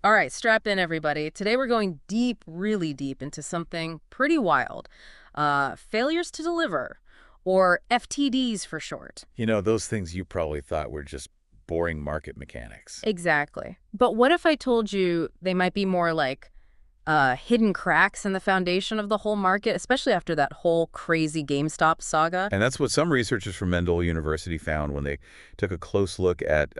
All right, strap in, everybody. Today we're going deep, really deep into something pretty wild. Failures to deliver, or FTDs for short. You know, those things you probably thought were just boring market mechanics. Exactly. But what if I told you they might be more like hidden cracks in the foundation of the whole market, especially after that whole crazy GameStop saga? And that's what some researchers from Mendel University found when they took a close look at,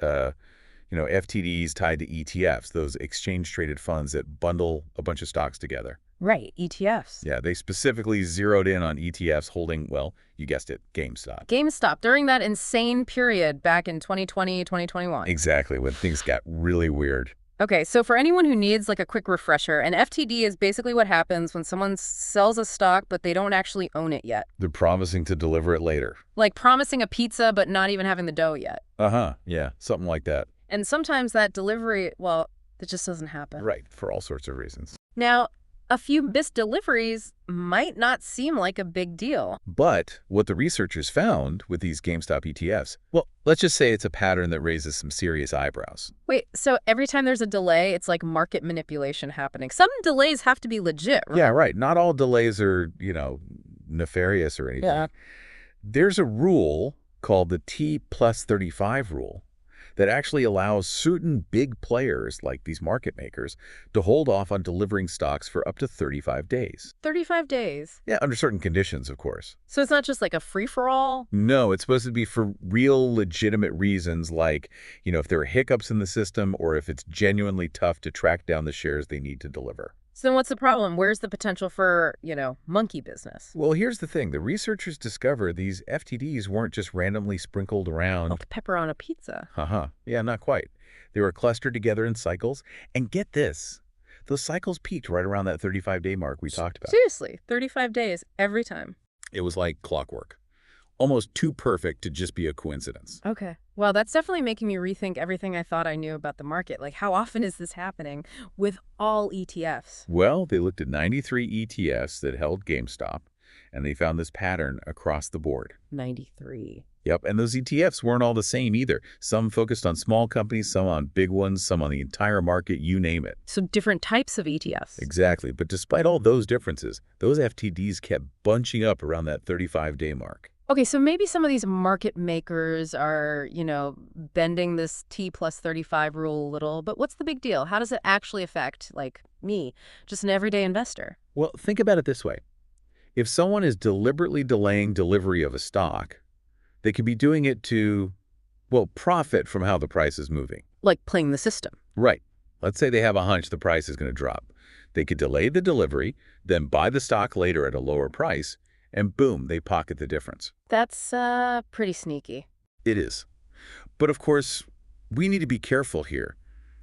FTDs tied to ETFs, those exchange-traded funds that bundle a bunch of stocks together. Right, ETFs. Yeah, they specifically zeroed in on ETFs holding, well, you guessed it, GameStop. GameStop during that insane period back in 2020, 2021. Exactly, when things got really weird. Okay, so for anyone who needs like a quick refresher, an FTD is basically what happens when someone sells a stock but they don't actually own it yet. They're promising to deliver it later. Like promising a pizza but not even having the dough yet. Uh-huh, yeah, something like that. And sometimes that delivery, well, it just doesn't happen. Right, for all sorts of reasons. Now, a few missed deliveries might not seem like a big deal. But what the researchers found with these GameStop ETFs, well, let's just say it's a pattern that raises some serious eyebrows. Wait, so every time there's a delay, it's like market manipulation happening. Some delays have to be legit, right? Yeah, right. Not all delays are, nefarious or anything. Yeah. There's a rule called the T plus 35 rule that actually allows certain big players, like these market makers, to hold off on delivering stocks for up to 35 days. 35 days. Yeah, under certain conditions, of course. So it's not just like a free-for-all? No, it's supposed to be for real legitimate reasons like, if there are hiccups in the system or if it's genuinely tough to track down the shares they need to deliver. So then what's the problem? Where's the potential for, monkey business? Well, here's the thing. The researchers discovered these FTDs weren't just randomly sprinkled around. Like pepper on a pizza. Yeah, not quite. They were clustered together in cycles. And get this, those cycles peaked right around that 35-day mark we talked about. Seriously, 35 days every time. It was like clockwork. Almost too perfect to just be a coincidence. Okay. Well, that's definitely making me rethink everything I thought I knew about the market. Like, how often is this happening with all ETFs? Well, they looked at 93 ETFs that held GameStop, and they found this pattern across the board. 93. Yep, and those ETFs weren't all the same either. Some focused on small companies, some on big ones, some on the entire market, you name it. So different types of ETFs. Exactly, but despite all those differences, those FTDs kept bunching up around that 35-day mark. Okay, so maybe some of these market makers are, bending this T plus 35 rule a little, but what's the big deal? How does it actually affect, like, me, just an everyday investor? Well, think about it this way. If someone is deliberately delaying delivery of a stock, they could be doing it to, profit from how the price is moving. Like playing the system. Right. Let's say they have a hunch the price is going to drop. They could delay the delivery, then buy the stock later at a lower price, and boom, they pocket the difference. That's pretty sneaky. It is. But of course, we need to be careful here.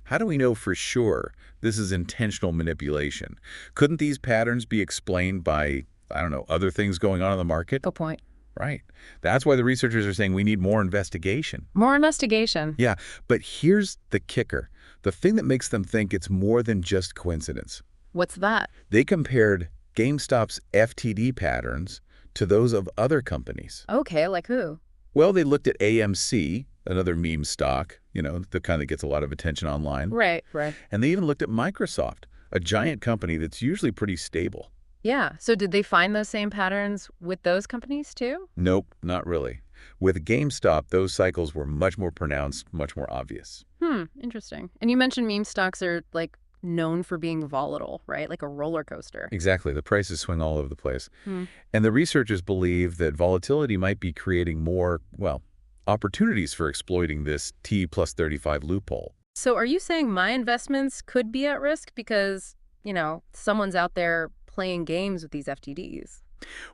How do we know for sure this is intentional manipulation? Couldn't these patterns be explained by, other things going on in the market? Good point. Right. That's why the researchers are saying we need more investigation. More investigation. Yeah, but here's the kicker. The thing that makes them think it's more than just coincidence. What's that? They compared GameStop's FTD patterns to those of other companies. Okay, like who? Well, they looked at AMC, another meme stock, the kind that gets a lot of attention online. Right. And they even looked at Microsoft, a giant company that's usually pretty stable. Yeah. So did they find those same patterns with those companies too? Nope, not really. With GameStop, those cycles were much more pronounced, much more obvious. Interesting. And you mentioned meme stocks are like known for being volatile, right? Like a roller coaster. Exactly. The prices swing all over the place. And the researchers believe that volatility might be creating more, opportunities for exploiting this T plus 35 loophole. So are you saying my investments could be at risk because, someone's out there playing games with these FTDs?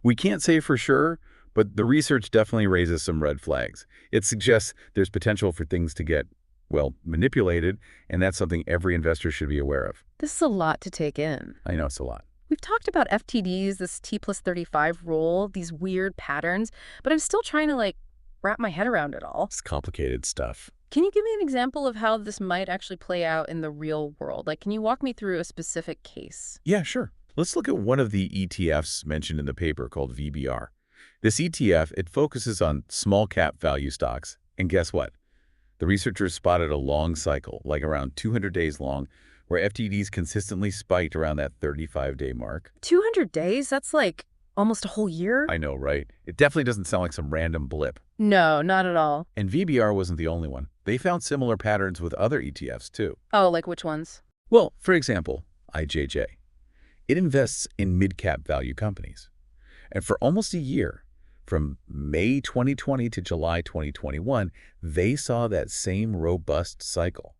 We can't say for sure, but the research definitely raises some red flags. It suggests there's potential for things to get, manipulated, and that's something every investor should be aware of. This is a lot to take in. I know it's a lot. We've talked about FTDs, this T plus 35 rule, these weird patterns, but I'm still trying to wrap my head around it all. It's complicated stuff. Can you give me an example of how this might actually play out in the real world? Can you walk me through a specific case? Yeah, sure. Let's look at one of the ETFs mentioned in the paper called VBR. This ETF, it focuses on small cap value stocks. And guess what? The researchers spotted a long cycle, like around 200 days long, where FTDs consistently spiked around that 35-day mark. 200 days? That's like almost a whole year? I know, right? It definitely doesn't sound like some random blip. No, not at all. And VBR wasn't the only one. They found similar patterns with other ETFs, too. Oh, like which ones? Well, for example, IJJ. It invests in mid-cap value companies. And for almost a year, from May 2020 to July 2021, they saw that same robust cycle.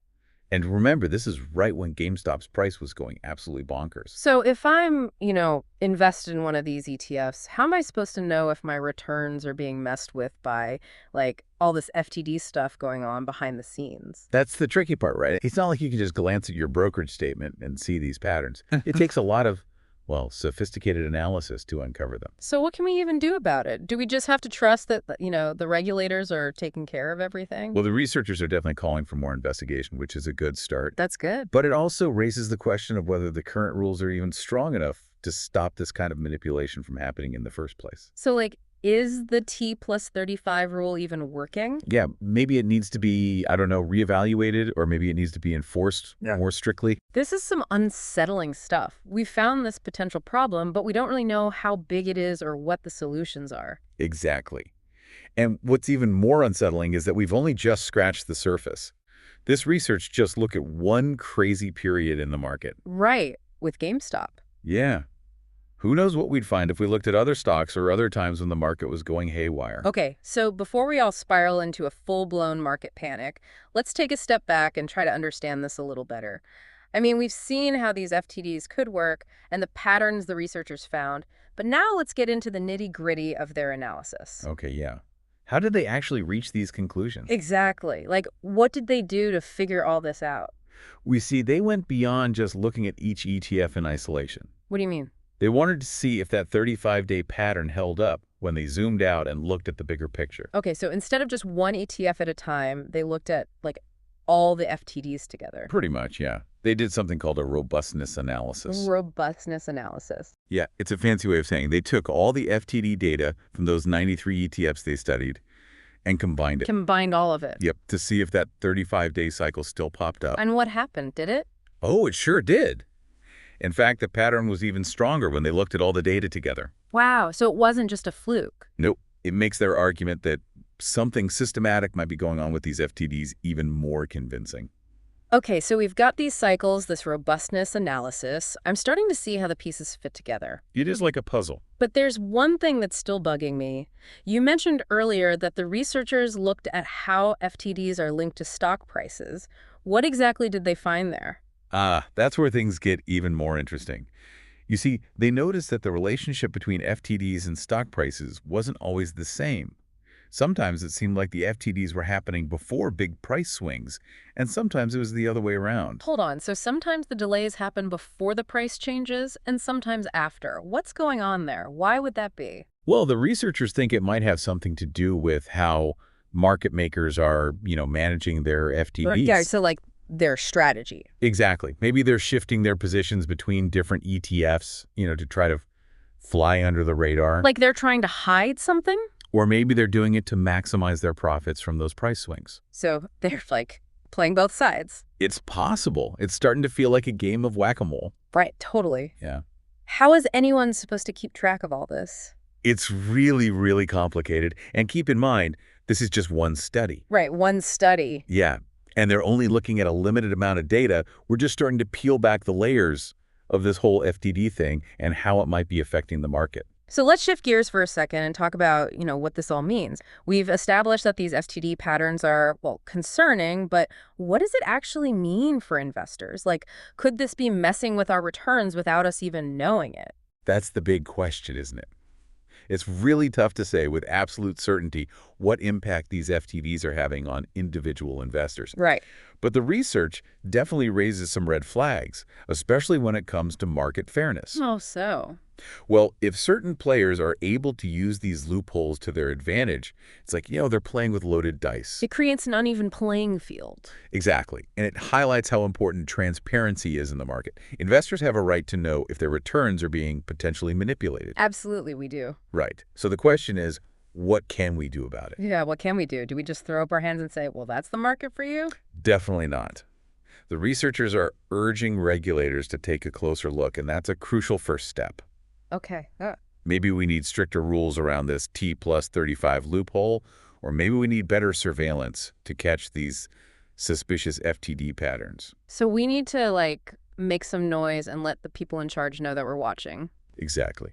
And remember, this is right when GameStop's price was going absolutely bonkers. So if I'm, invested in one of these ETFs, how am I supposed to know if my returns are being messed with by, like, all this FTD stuff going on behind the scenes? That's the tricky part, right? It's not like you can just glance at your brokerage statement and see these patterns. It takes a lot of, well, sophisticated analysis to uncover them. So what can we even do about it? Do we just have to trust that, the regulators are taking care of everything? Well, the researchers are definitely calling for more investigation, which is a good start. That's good. But it also raises the question of whether the current rules are even strong enough to stop this kind of manipulation from happening in the first place. So, is the T+35 rule even working? Yeah, maybe it needs to be, I don't know, reevaluated, or maybe it needs to be enforced more strictly. This is some unsettling stuff. We found this potential problem, but we don't really know how big it is or what the solutions are. Exactly. And what's even more unsettling is that we've only just scratched the surface. This research just looked at one crazy period in the market. Right, with GameStop. Yeah. Who knows what we'd find if we looked at other stocks or other times when the market was going haywire. Okay, so before we all spiral into a full-blown market panic, let's take a step back and try to understand this a little better. I mean, we've seen how these FTDs could work and the patterns the researchers found, but now let's get into the nitty-gritty of their analysis. Okay, yeah. How did they actually reach these conclusions? Exactly. Like, what did they do to figure all this out? We see they went beyond just looking at each ETF in isolation. What do you mean? They wanted to see if that 35-day pattern held up when they zoomed out and looked at the bigger picture. Okay, so instead of just one ETF at a time, they looked at, all the FTDs together. Pretty much, yeah. They did something called a robustness analysis. Robustness analysis. Yeah, it's a fancy way of saying they took all the FTD data from those 93 ETFs they studied and combined it. Combined all of it. Yep, to see if that 35-day cycle still popped up. And what happened? Did it? Oh, it sure did. In fact, the pattern was even stronger when they looked at all the data together. Wow, so it wasn't just a fluke. Nope. It makes their argument that something systematic might be going on with these FTDs even more convincing. Okay, so we've got these cycles, this robustness analysis. I'm starting to see how the pieces fit together. It is like a puzzle. But there's one thing that's still bugging me. You mentioned earlier that the researchers looked at how FTDs are linked to stock prices. What exactly did they find there? That's where things get even more interesting. You see, they noticed that the relationship between FTDs and stock prices wasn't always the same. Sometimes it seemed like the FTDs were happening before big price swings, and sometimes it was the other way around. Hold on, so sometimes the delays happen before the price changes and sometimes after. What's going on there? Why would that be? Well, the researchers think it might have something to do with how market makers are, managing their FTDs. Yeah, so their strategy. Exactly. Maybe they're shifting their positions between different ETFs, to try to fly under the radar. Like they're trying to hide something? Or maybe they're doing it to maximize their profits from those price swings. So they're playing both sides. It's possible. It's starting to feel like a game of whack-a-mole. Right, totally. Yeah. How is anyone supposed to keep track of all this? It's really, really complicated. And keep in mind, this is just one study. Right, one study. Yeah. And they're only looking at a limited amount of data. We're just starting to peel back the layers of this whole FTD thing and how it might be affecting the market. So let's shift gears for a second and talk about, what this all means. We've established that these FTD patterns are, concerning, but what does it actually mean for investors? Could this be messing with our returns without us even knowing it? That's the big question, isn't it? It's really tough to say with absolute certainty what impact these FTDs are having on individual investors. Right. But the research definitely raises some red flags, especially when it comes to market fairness. Oh, so? Well, if certain players are able to use these loopholes to their advantage, it's like, they're playing with loaded dice. It creates an uneven playing field. Exactly. And it highlights how important transparency is in the market. Investors have a right to know if their returns are being potentially manipulated. Absolutely, we do. Right. So the question is, what can we do about it? Yeah, what can we do? Do we just throw up our hands and say, well, that's the market for you? Definitely not. The researchers are urging regulators to take a closer look, and that's a crucial first step. Okay. Maybe we need stricter rules around this T plus 35 loophole, or maybe we need better surveillance to catch these suspicious FTD patterns. So we need to, like, make some noise and let the people in charge know that we're watching. Exactly.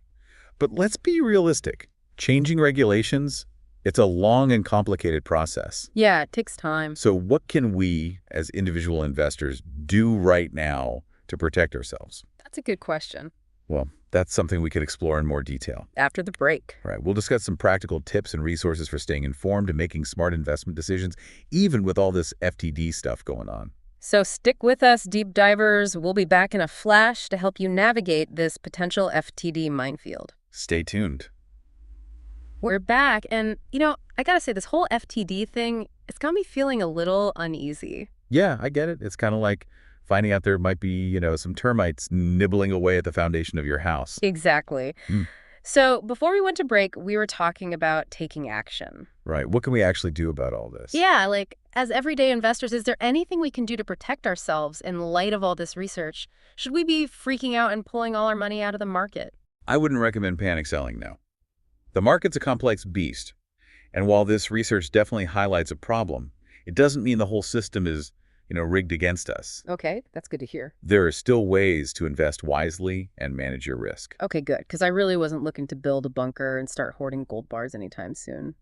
But let's be realistic. Changing regulations, it's a long and complicated process. Yeah, it takes time. So what can we, as individual investors, do right now to protect ourselves? That's a good question. Well, that's something we could explore in more detail. After the break. All right, we'll discuss some practical tips and resources for staying informed and making smart investment decisions, even with all this FTD stuff going on. So stick with us, deep divers. We'll be back in a flash to help you navigate this potential FTD minefield. Stay tuned. We're back, and, I gotta say, this whole FTD thing, it's got me feeling a little uneasy. Yeah, I get it. It's kind of like finding out there might be, some termites nibbling away at the foundation of your house. Exactly. Hmm. So before we went to break, we were talking about taking action. Right. What can we actually do about all this? Yeah, like, as everyday investors, is there anything we can do to protect ourselves in light of all this research? Should we be freaking out and pulling all our money out of the market? I wouldn't recommend panic selling, no. The market's a complex beast, and while this research definitely highlights a problem, it doesn't mean the whole system is, rigged against us. Okay, that's good to hear. There are still ways to invest wisely and manage your risk. Okay, good, because I really wasn't looking to build a bunker and start hoarding gold bars anytime soon.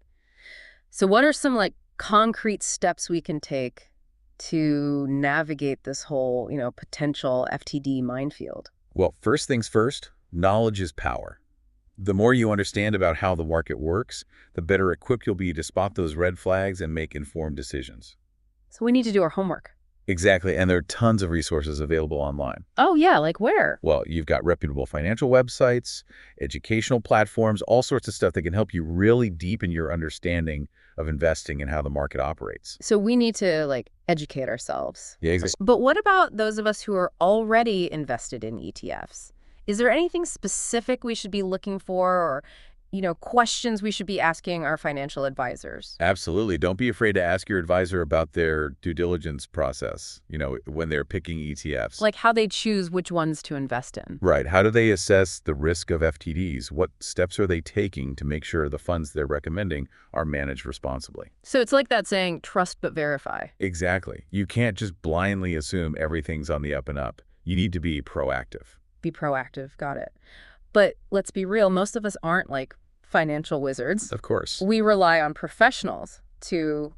So what are some, concrete steps we can take to navigate this whole, potential FTD minefield? Well, first things first, knowledge is power. The more you understand about how the market works, the better equipped you'll be to spot those red flags and make informed decisions. So we need to do our homework. Exactly, and there are tons of resources available online. Oh, yeah, like where? Well, you've got reputable financial websites, educational platforms, all sorts of stuff that can help you really deepen your understanding of investing and how the market operates. So we need to, educate ourselves. Yeah, exactly. But what about those of us who are already invested in ETFs? Is there anything specific we should be looking for or, questions we should be asking our financial advisors? Absolutely. Don't be afraid to ask your advisor about their due diligence process, when they're picking ETFs. Like how they choose which ones to invest in. Right. How do they assess the risk of FTDs? What steps are they taking to make sure the funds they're recommending are managed responsibly? So it's like that saying, trust but verify. Exactly. You can't just blindly assume everything's on the up and up. You need to be proactive. Be proactive. Got it. But let's be real, most of us aren't financial wizards. Of course. We rely on professionals to,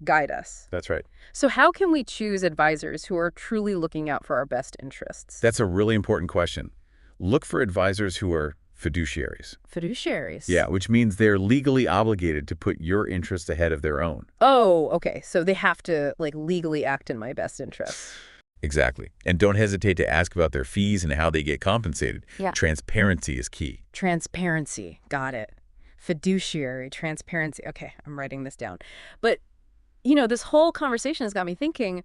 guide us. That's right. So how can we choose advisors who are truly looking out for our best interests? That's a really important question. Look for advisors who are fiduciaries. Fiduciaries? Yeah, which means they're legally obligated to put your interests ahead of their own. Oh, okay. So they have to, legally act in my best interests. Exactly. And don't hesitate to ask about their fees and how they get compensated. Yeah. Transparency is key. Transparency. Got it. Fiduciary, transparency. Okay, I'm writing this down. But, this whole conversation has got me thinking,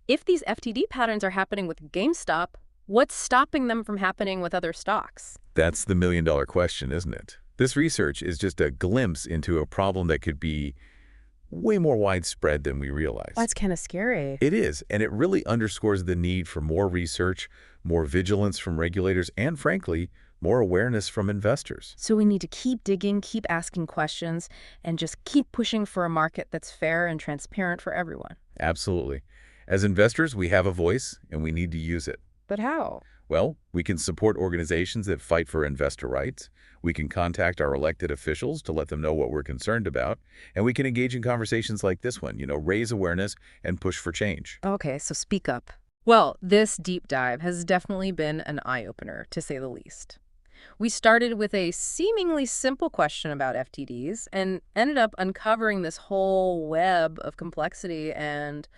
if these FTD patterns are happening with GameStop, what's stopping them from happening with other stocks? That's the million-dollar question, isn't it? This research is just a glimpse into a problem that could be way more widespread than we realize. That's kind of scary. It is, and it really underscores the need for more research, more vigilance from regulators, and frankly, more awareness from investors. So we need to keep digging, keep asking questions, and just keep pushing for a market that's fair and transparent for everyone. Absolutely. As investors, we have a voice, and we need to use it. But how? Well, we can support organizations that fight for investor rights. We can contact our elected officials to let them know what we're concerned about. And we can engage in conversations like this one, raise awareness and push for change. Okay, so speak up. Well, this deep dive has definitely been an eye-opener, to say the least. We started with a seemingly simple question about FTDs and ended up uncovering this whole web of complexity and,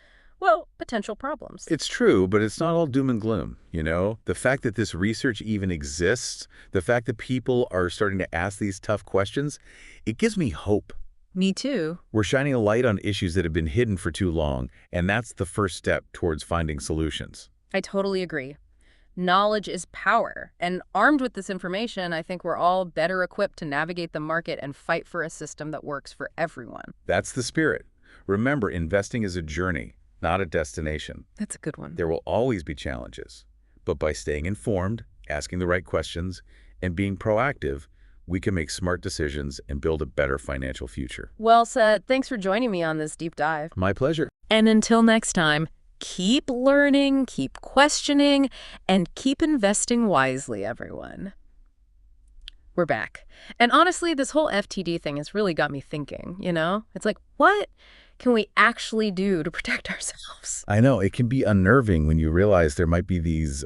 potential problems. It's true, but it's not all doom and gloom, The fact that this research even exists, the fact that people are starting to ask these tough questions, it gives me hope. Me too. We're shining a light on issues that have been hidden for too long, and that's the first step towards finding solutions. I totally agree. Knowledge is power, and armed with this information, I think we're all better equipped to navigate the market and fight for a system that works for everyone. That's the spirit. Remember, investing is a journey, not a destination. That's a good one. There will always be challenges. But by staying informed, asking the right questions, and being proactive, we can make smart decisions and build a better financial future. Well said. Thanks for joining me on this deep dive. My pleasure. And until next time, keep learning, keep questioning, and keep investing wisely, everyone. We're back. And honestly, this whole FTD thing has really got me thinking, you know? It's like, what can we actually do to protect ourselves? I know, it can be unnerving when you realize there might be these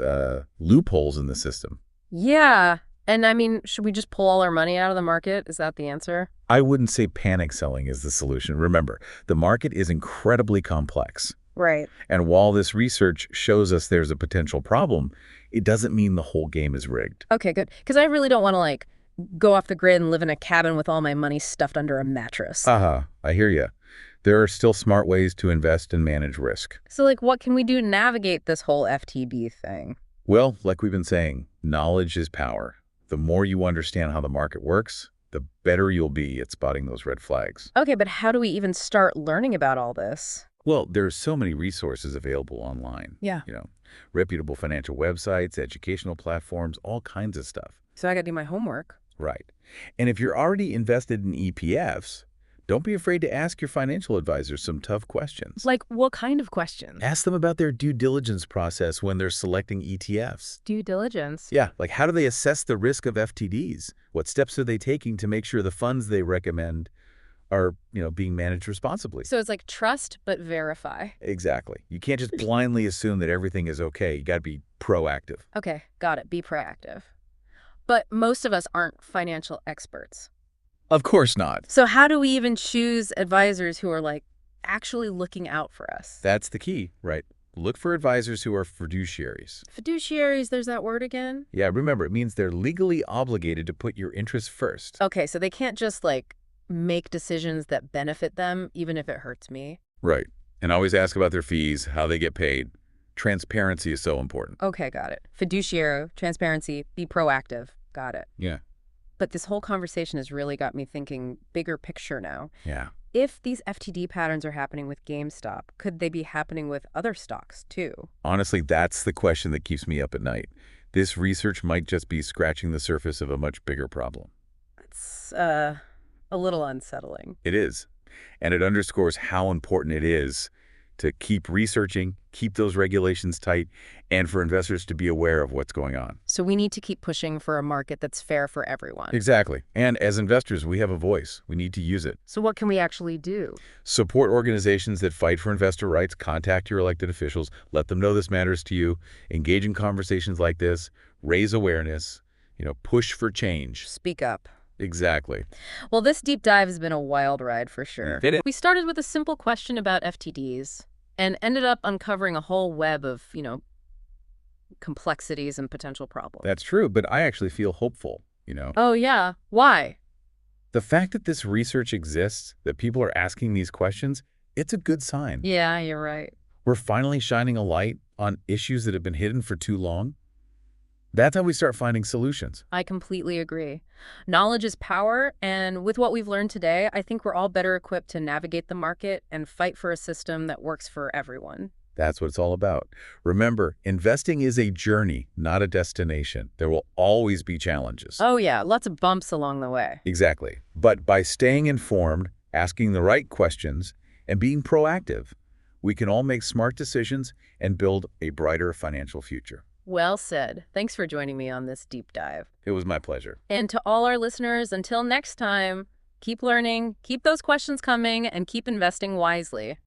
loopholes in the system. Yeah. And I mean, should we just pull all our money out of the market? Is that the answer? I wouldn't say panic selling is the solution. Remember, the market is incredibly complex. Right. And while this research shows us there's a potential problem, it doesn't mean the whole game is rigged. Okay, good. Because I really don't want to, like, go off the grid and live in a cabin with all my money stuffed under a mattress. Haha, I hear you. There are still smart ways to invest and manage risk. So, like, what can we do to navigate this whole FTD thing? Well, like we've been saying, knowledge is power. The more you understand how the market works, the better you'll be at spotting those red flags. Okay, but how do we even start learning about all this? Well, there's so many resources available online. Yeah. Reputable financial websites, educational platforms, all kinds of stuff. So I got to do my homework. Right. And if you're already invested in EPFs, don't be afraid to ask your financial advisors some tough questions. Like, what kind of questions? Ask them about their due diligence process when they're selecting ETFs. Due diligence. Yeah, like how do they assess the risk of FTDs? What steps are they taking to make sure the funds they recommend are, being managed responsibly? So it's like trust, but verify. Exactly. You can't just blindly assume that everything is okay. You got to be proactive. Okay, got it. Be proactive. But most of us aren't financial experts. Of course not. So how do we even choose advisors who are, like, actually looking out for us? That's the key, right? Look for advisors who are fiduciaries. Fiduciaries, there's that word again? Yeah, remember, it means they're legally obligated to put your interests first. Okay, so they can't just, like, make decisions that benefit them, even if it hurts me. Right. And always ask about their fees, how they get paid. Transparency is so important. Okay, got it. Fiduciary, transparency, be proactive. Got it. Yeah. But this whole conversation has really got me thinking bigger picture now. Yeah. If these FTD patterns are happening with GameStop, could they be happening with other stocks too? Honestly, that's the question that keeps me up at night. This research might just be scratching the surface of a much bigger problem. It's a little unsettling. It is. And it underscores how important it is to keep researching, keep those regulations tight, and for investors to be aware of what's going on. So we need to keep pushing for a market that's fair for everyone. Exactly. And as investors, we have a voice. We need to use it. So what can we actually do? Support organizations that fight for investor rights, contact your elected officials, let them know this matters to you, engage in conversations like this, raise awareness, push for change. Speak up. Exactly. Well, this deep dive has been a wild ride for sure. It is. We started with a simple question about FTDs and ended up uncovering a whole web of, complexities and potential problems. That's true, but I actually feel hopeful, Oh, yeah. Why? The fact that this research exists, that people are asking these questions, it's a good sign. Yeah, you're right. We're finally shining a light on issues that have been hidden for too long. That's how we start finding solutions. I completely agree. Knowledge is power, and with what we've learned today, I think we're all better equipped to navigate the market and fight for a system that works for everyone. That's what it's all about. Remember, investing is a journey, not a destination. There will always be challenges. Oh, yeah, lots of bumps along the way. Exactly. But by staying informed, asking the right questions, and being proactive, we can all make smart decisions and build a brighter financial future. Well said. Thanks for joining me on this deep dive. It was my pleasure. And to all our listeners, until next time, keep learning, keep those questions coming, and keep investing wisely.